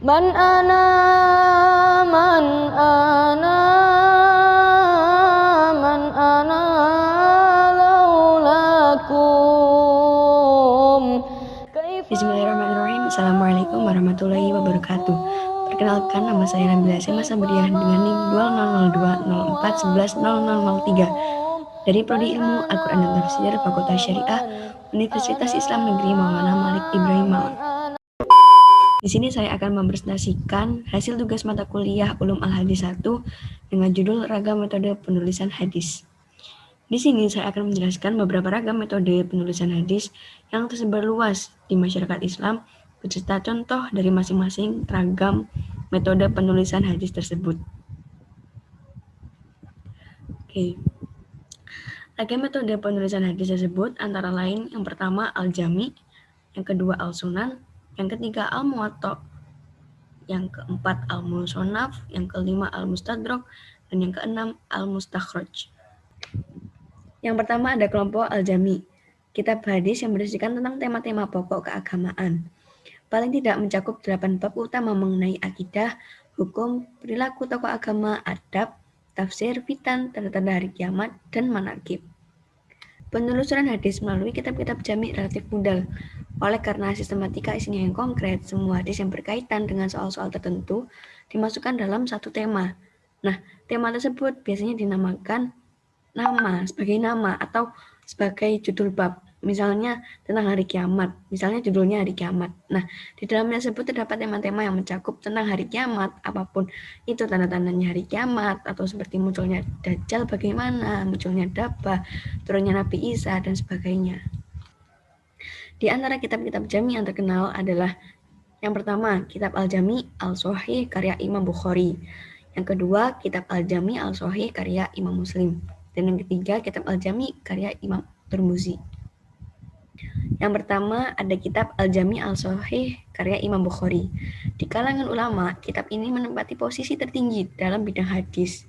Man ana man ana man ana laulakum. Bismillahirrahmanirrahim. Assalamualaikum warahmatullahi wabarakatuh. Perkenalkan, nama saya Nabila Asih Masaburiah dengan NIM 200204110003 dari Prodi Ilmu Al-Quran dan Tafsir Fakultas Syariah Universitas Islam Negeri Maulana Malik Ibrahim Malang. Di sini saya akan mempresentasikan hasil tugas mata kuliah Ulum Al-Hadis 1 dengan judul Ragam Metode Penulisan Hadis. Di sini saya akan menjelaskan beberapa ragam metode penulisan hadis yang tersebar luas di masyarakat Islam beserta contoh dari masing-masing ragam metode penulisan hadis tersebut. Ragam metode penulisan hadis tersebut antara lain yang pertama Al-Jami, yang kedua Al-Sunan, yang ketiga Al-Muwatta, yang keempat Al-Musannaf, yang kelima Al-Mustadrak, dan yang keenam Al-Mustakhraj. Yang pertama ada kelompok Al-Jami, kitab hadis yang berisikan tentang tema-tema pokok keagamaan. Paling tidak mencakup 8 bab utama mengenai akidah, hukum, perilaku tokoh agama, adab, tafsir, fitan, tanda-tanda hari kiamat, dan manaqib. Penelusuran hadis melalui kitab-kitab jami relatif mudah. Oleh karena sistematika isinya yang konkret, semua hadis yang berkaitan dengan soal-soal tertentu dimasukkan dalam satu tema. Nah, tema tersebut biasanya dinamakan sebagai nama atau sebagai judul bab. Misalnya tentang hari kiamat, misalnya judulnya hari kiamat. Nah, di dalamnya tersebut terdapat tema-tema yang mencakup tentang hari kiamat, apapun itu tanda-tandanya hari kiamat, atau seperti munculnya Dajjal bagaimana, munculnya Dabah, turunnya Nabi Isa, dan sebagainya. Di antara kitab-kitab jami yang terkenal adalah yang pertama, kitab Al-Jami Al-Sahih karya Imam Bukhari. Yang kedua, kitab Al-Jami Al-Sahih karya Imam Muslim. Dan yang ketiga, kitab Al-Jami karya Imam Tirmizi. Yang pertama, ada kitab Al-Jami Al-Sahih karya Imam Bukhari. Di kalangan ulama, kitab ini menempati posisi tertinggi dalam bidang hadis.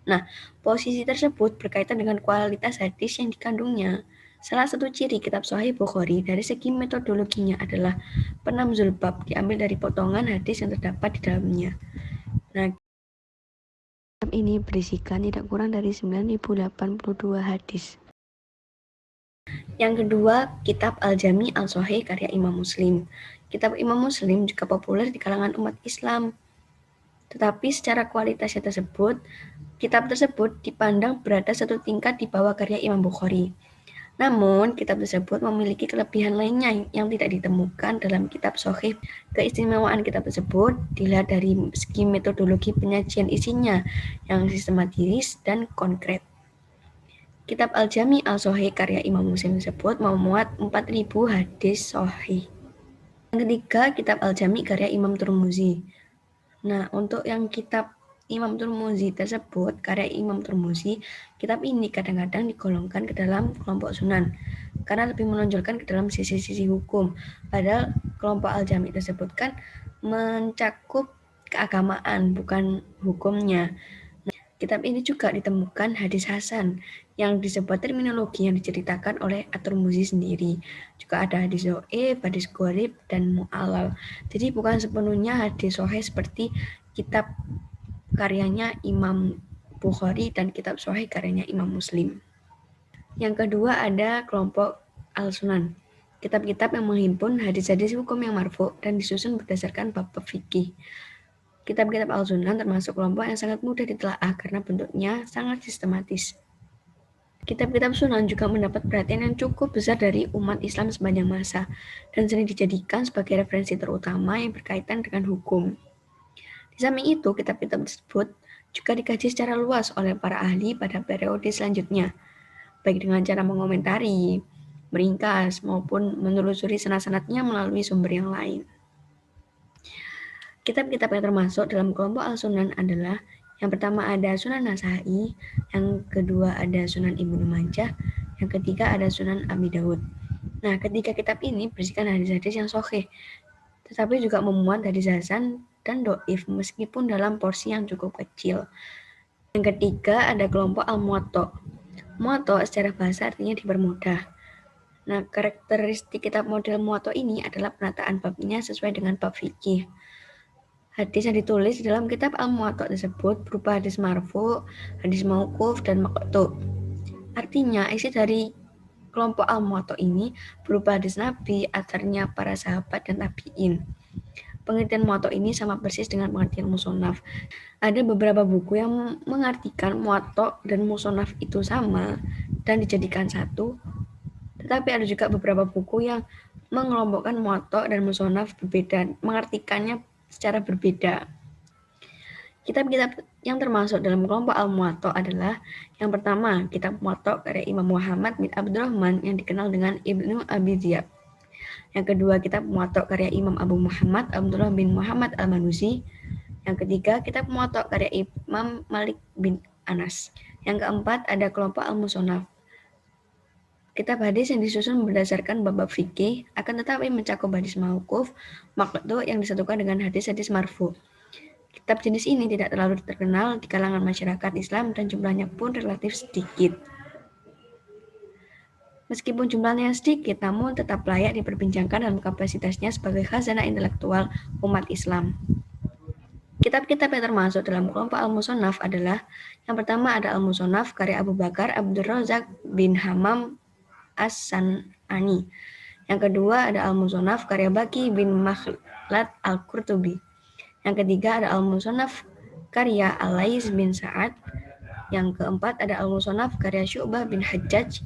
Nah, posisi tersebut berkaitan dengan kualitas hadis yang dikandungnya. Salah satu ciri kitab Sahih Bukhari dari segi metodologinya adalah penamzul bab diambil dari potongan hadis yang terdapat di dalamnya. Nah, kitab ini berisikan tidak kurang dari 9.082 hadis. Yang kedua, kitab Al-Jami Al-Sahih karya Imam Muslim. Kitab Imam Muslim juga populer di kalangan umat Islam. Tetapi secara kualitasnya tersebut, kitab tersebut dipandang berada satu tingkat di bawah karya Imam Bukhari. Namun, kitab tersebut memiliki kelebihan lainnya yang tidak ditemukan dalam kitab Sahih. Keistimewaan kitab tersebut dilihat dari segi metodologi penyajian isinya yang sistematis dan konkret. Kitab Al-Jami Al-Sahih karya Imam Muslim tersebut memuat 4.000 hadis sahih. Yang ketiga, kitab Al-Jami karya Imam Tirmizi. Nah, untuk yang kitab Imam Tirmizi tersebut, karya Imam Tirmizi, kitab ini kadang-kadang digolongkan ke dalam kelompok sunan karena lebih menonjolkan ke dalam sisi-sisi hukum. Padahal kelompok Al-Jami tersebut kan mencakup keagamaan, bukan hukumnya. Nah, kitab ini juga ditemukan hadis hasan yang disebut terminologi yang diceritakan oleh At-Tirmizi sendiri. Juga ada hadis dhaif, hadis gharib, dan mu'allal. Jadi bukan sepenuhnya hadis sahih seperti kitab karyanya Imam Bukhari dan kitab Sahih karyanya Imam Muslim. Yang kedua ada kelompok Al-Sunan, kitab-kitab yang menghimpun hadis-hadis hukum yang marfu dan disusun berdasarkan bab-bab fikih. Kitab-kitab Al-Sunan termasuk kelompok yang sangat mudah ditelaah karena bentuknya sangat sistematis. Kitab-kitab Sunan juga mendapat perhatian yang cukup besar dari umat Islam sepanjang masa dan sering dijadikan sebagai referensi terutama yang berkaitan dengan hukum. Di samping itu, kitab-kitab tersebut juga dikaji secara luas oleh para ahli pada periode selanjutnya, baik dengan cara mengomentari, meringkas, maupun menelusuri sanad-sanadnya melalui sumber yang lain. Kitab-kitab yang termasuk dalam kelompok Al-Sunan adalah yang pertama ada Sunan Nasai, yang kedua ada Sunan Ibnu Majah, yang ketiga ada Sunan Abi Daud. Nah, ketiga kitab ini berisikan hadis-hadis yang sahih, tetapi juga memuat hadis hasan dan dhaif meskipun dalam porsi yang cukup kecil. Yang ketiga ada kelompok Al-Muwatta. Muwatta secara bahasa artinya dipermudah. Nah, karakteristik kitab model Muwatta ini adalah penataan babnya sesuai dengan bab fikih. Hadis yang ditulis dalam kitab Al-Muwatta tersebut berupa hadis marfu, hadis mauquf, dan maqtu'. Artinya, isi dari kelompok Al-Muwatta ini berupa hadis Nabi, atharnya para sahabat dan tabi'in. Pengertian Muwatta ini sama persis dengan pengertian musonaf. Ada beberapa buku yang mengartikan Muwatta dan musonaf itu sama dan dijadikan satu, tetapi ada juga beberapa buku yang mengelompokkan Muwatta dan musonaf berbeda, mengartikannya secara berbeda. Kitab-kitab yang termasuk dalam kelompok Al-Muwatta adalah yang pertama, kitab Muwatta karya Imam Muhammad bin Abdurrahman yang dikenal dengan Ibnu Abi Dziyab. Yang kedua, kitab Muwatta karya Imam Abu Muhammad Abdullah bin Muhammad Al-Manusi. Yang ketiga, kitab Muwatta karya Imam Malik bin Anas. Yang keempat, ada kelompok Al-Musonaf. Kitab hadis yang disusun berdasarkan bab-bab fikih, akan tetapi mencakup hadis mauquf, maqtu' yang disatukan dengan hadis-hadis marfu. Kitab jenis ini tidak terlalu terkenal di kalangan masyarakat Islam dan jumlahnya pun relatif sedikit. Meskipun jumlahnya sedikit, namun tetap layak diperbincangkan dalam kapasitasnya sebagai khazanah intelektual umat Islam. Kitab-kitab yang termasuk dalam kelompok Al-Musonaf adalah yang pertama ada Al-Musonaf karya Abu Bakar Abdul Razak bin Hammam As-San'ani. Yang kedua ada Al-Musonaf karya Baqi bin Makhlad Al-Qurtubi. Yang ketiga ada Al-Musonaf karya Al-Lais bin Sa'ad. Yang keempat ada Al-Musonaf karya Syu'bah bin Hajjaj.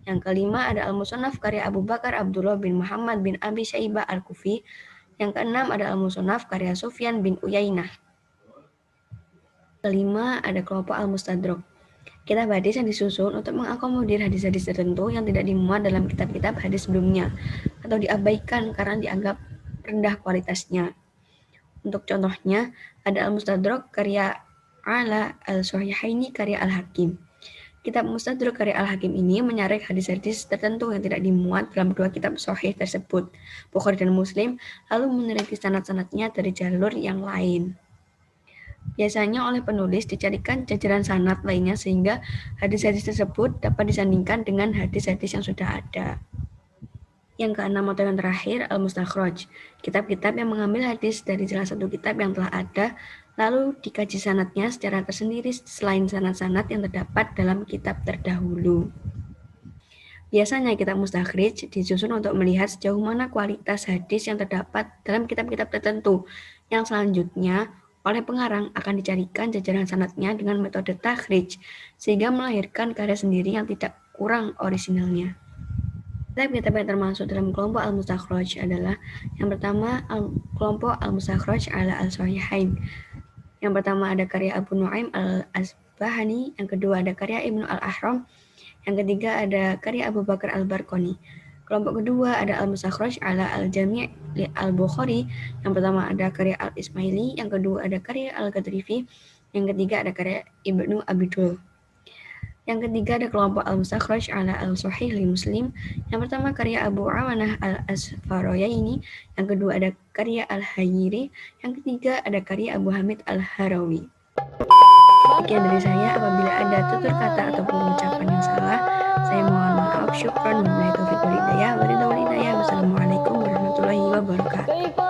Yang kelima ada Al-Musonaf karya Abu Bakar Abdullah bin Muhammad bin Abi Syaibah Al-Kufi. Yang keenam ada Al-Musonaf karya Sufyan bin Uyainah. Kelima ada kelompok Al-Mustadrak. Kitab hadis yang disusun untuk mengakomodir hadis-hadis tertentu yang tidak dimuat dalam kitab-kitab hadis sebelumnya atau diabaikan karena dianggap rendah kualitasnya. Untuk contohnya, ada Al-Mustadrak karya Ala Al-Sahihaini karya Al-Hakim. Kitab Mustadrak karya Al-Hakim ini menyaring hadis-hadis tertentu yang tidak dimuat dalam dua kitab sahih tersebut, Bukhari dan Muslim, lalu meneliti sanad-sanadnya dari jalur yang lain. Biasanya oleh penulis dicarikan jajaran sanad lainnya sehingga hadis-hadis tersebut dapat disandingkan dengan hadis-hadis yang sudah ada. Yang keenam atau yang terakhir, Al-Mustakhraj, kitab-kitab yang mengambil hadis dari salah satu kitab yang telah ada, lalu dikaji sanadnya secara tersendiri selain sanad-sanad yang terdapat dalam kitab terdahulu. Biasanya kitab mustakhraj disusun untuk melihat sejauh mana kualitas hadis yang terdapat dalam kitab-kitab tertentu, yang selanjutnya oleh pengarang akan dicarikan jajaran sanadnya dengan metode takhrij, sehingga melahirkan karya sendiri yang tidak kurang orisinalnya. Kitab-kitab yang termasuk dalam kelompok Al-Mustakhraj adalah yang pertama kelompok Al-Mustakhraj ala Al-Sahihain. Yang pertama ada karya Abu Nu'aim Al-Asbahani, yang kedua ada karya Ibnu Al-Ahram, yang ketiga ada karya Abu Bakar Al-Barqani. Kelompok kedua ada Al-Mustakhraj ala Al-Jami' li Al-Bukhari. Yang pertama ada karya Al-Ismaili, yang kedua ada karya Al-Qadrifi, yang ketiga ada karya Ibnu Abidul. Yang ketiga ada kelompok Al-Mustakhraj ala Al-Sahih li Muslim. Yang pertama karya Abu Awanah Al-Asfarayaini, yang kedua ada karya Al-Hayiri, yang ketiga ada karya Abu Hamid Al-Harawi. Sekian dari saya. Apabila ada tutur kata ataupun ucapan yang salah, saya mohon maaf. Syukran. Wassalamualaikum warahmatullahi wabarakatuh.